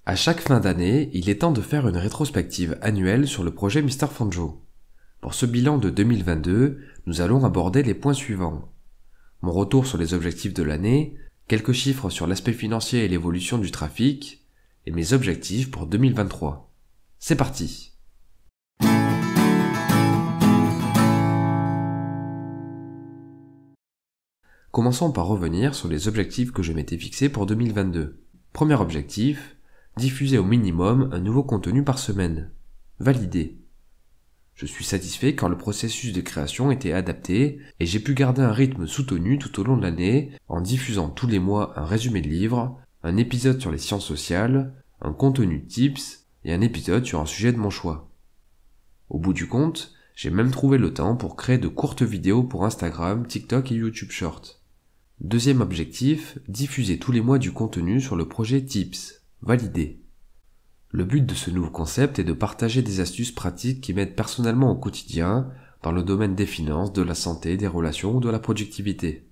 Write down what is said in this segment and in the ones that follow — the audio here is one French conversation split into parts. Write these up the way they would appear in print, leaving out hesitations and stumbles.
À chaque fin d'année, il est temps de faire une rétrospective annuelle sur le projet Mr Fanjo. Pour ce bilan de 2022, nous allons aborder les points suivants. Mon retour sur les objectifs de l'année, quelques chiffres sur l'aspect financier et l'évolution du trafic, et mes objectifs pour 2023. C'est parti! Commençons par revenir sur les objectifs que je m'étais fixés pour 2022. Premier objectif, diffuser au minimum un nouveau contenu par semaine. Validé. Je suis satisfait car le processus de création était adapté et j'ai pu garder un rythme soutenu tout au long de l'année en diffusant tous les mois un résumé de livre, un épisode sur les sciences sociales, un contenu tips et un épisode sur un sujet de mon choix. Au bout du compte, j'ai même trouvé le temps pour créer de courtes vidéos pour Instagram, TikTok et YouTube Short. Deuxième objectif, diffuser tous les mois du contenu sur le projet Tips. Validé. Le but de ce nouveau concept est de partager des astuces pratiques qui m'aident personnellement au quotidien dans le domaine des finances, de la santé, des relations ou de la productivité.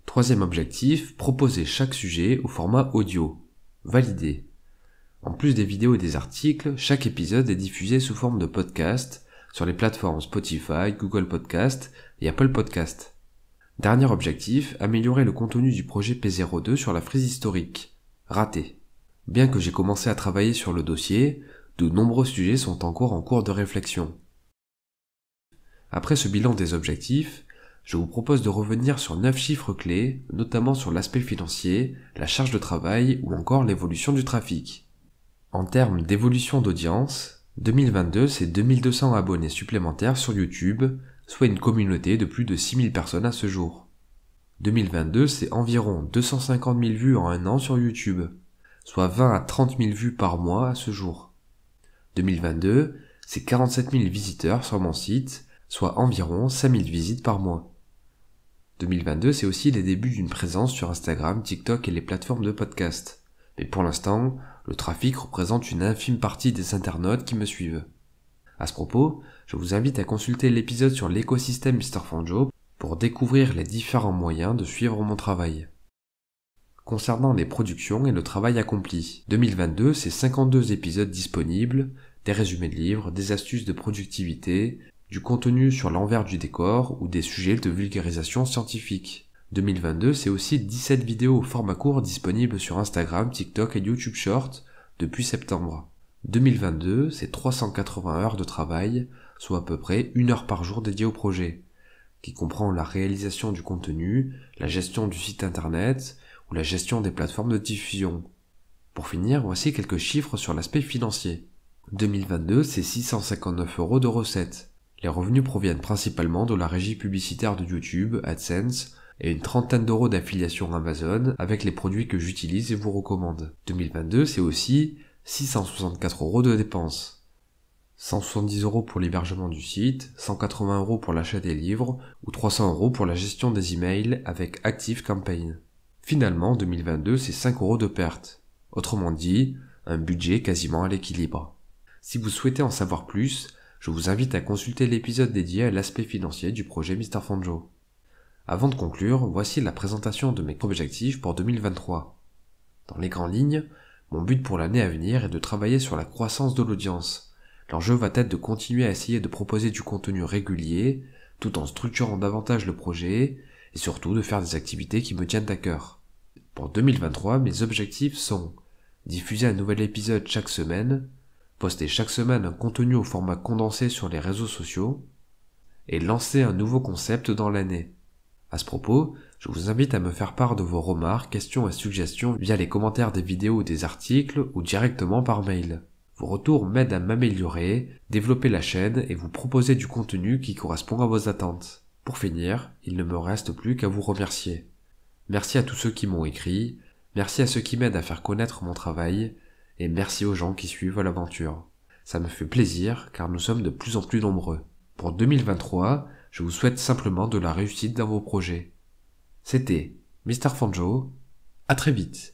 Troisième objectif, proposer chaque sujet au format audio. Validé. En plus des vidéos et des articles, chaque épisode est diffusé sous forme de podcast sur les plateformes Spotify, Google Podcast et Apple Podcast. Dernier objectif, améliorer le contenu du projet P02 sur la frise historique. Raté. Bien que j'ai commencé à travailler sur le dossier, de nombreux sujets sont encore en cours de réflexion. Après ce bilan des objectifs, je vous propose de revenir sur 9 chiffres clés, notamment sur l'aspect financier, la charge de travail ou encore l'évolution du trafic. En termes d'évolution d'audience, 2022 c'est 2200 abonnés supplémentaires sur YouTube, soit une communauté de plus de 6000 personnes à ce jour. 2022 c'est environ 250 000 vues en un an sur YouTube, soit 20 à 30 000 vues par mois à ce jour. 2022 c'est 47 000 visiteurs sur mon site, soit environ 5 000 visites par mois. 2022 c'est aussi les débuts d'une présence sur Instagram, TikTok et les plateformes de podcast. Mais pour l'instant, le trafic représente une infime partie des internautes qui me suivent. À ce propos, je vous invite à consulter l'épisode sur l'écosystème Mr Fanjo pour découvrir les différents moyens de suivre mon travail. Concernant les productions et le travail accompli, 2022 c'est 52 épisodes disponibles, des résumés de livres, des astuces de productivité, du contenu sur l'envers du décor ou des sujets de vulgarisation scientifique. 2022 c'est aussi 17 vidéos au format court disponibles sur Instagram, TikTok et YouTube Short depuis septembre. 2022 c'est 380 heures de travail, soit à peu près 1 heure par jour dédiée au projet, qui comprend la réalisation du contenu, la gestion du site internet ou la gestion des plateformes de diffusion. Pour finir, voici quelques chiffres sur l'aspect financier. 2022 c'est 659 € de recettes. Les revenus proviennent principalement de la régie publicitaire de YouTube, AdSense, et une trentaine d'euros d'affiliation Amazon avec les produits que j'utilise et vous recommande. 2022 c'est aussi 664 € de dépenses. 170 € pour l'hébergement du site, 180 € pour l'achat des livres ou 300 € pour la gestion des emails avec ActiveCampaign. Finalement, 2022 c'est 5 € de perte. Autrement dit, un budget quasiment à l'équilibre. Si vous souhaitez en savoir plus, je vous invite à consulter l'épisode dédié à l'aspect financier du projet Mr Fanjo. Avant de conclure, voici la présentation de mes objectifs pour 2023. Dans les grandes lignes, mon but pour l'année à venir est de travailler sur la croissance de l'audience. L'enjeu va être de continuer à essayer de proposer du contenu régulier, tout en structurant davantage le projet, et surtout de faire des activités qui me tiennent à cœur. Pour 2023, mes objectifs sont diffuser un nouvel épisode chaque semaine, poster chaque semaine un contenu au format condensé sur les réseaux sociaux, et lancer un nouveau concept dans l'année. À ce propos, je vous invite à me faire part de vos remarques, questions et suggestions via les commentaires des vidéos ou des articles ou directement par mail. Vos retours m'aident à m'améliorer, développer la chaîne et vous proposer du contenu qui correspond à vos attentes. Pour finir, il ne me reste plus qu'à vous remercier. Merci à tous ceux qui m'ont écrit, merci à ceux qui m'aident à faire connaître mon travail, et merci aux gens qui suivent l'aventure. Ça me fait plaisir car nous sommes de plus en plus nombreux. Pour 2023, je vous souhaite simplement de la réussite dans vos projets. C'était Mr Fanjo, à très vite.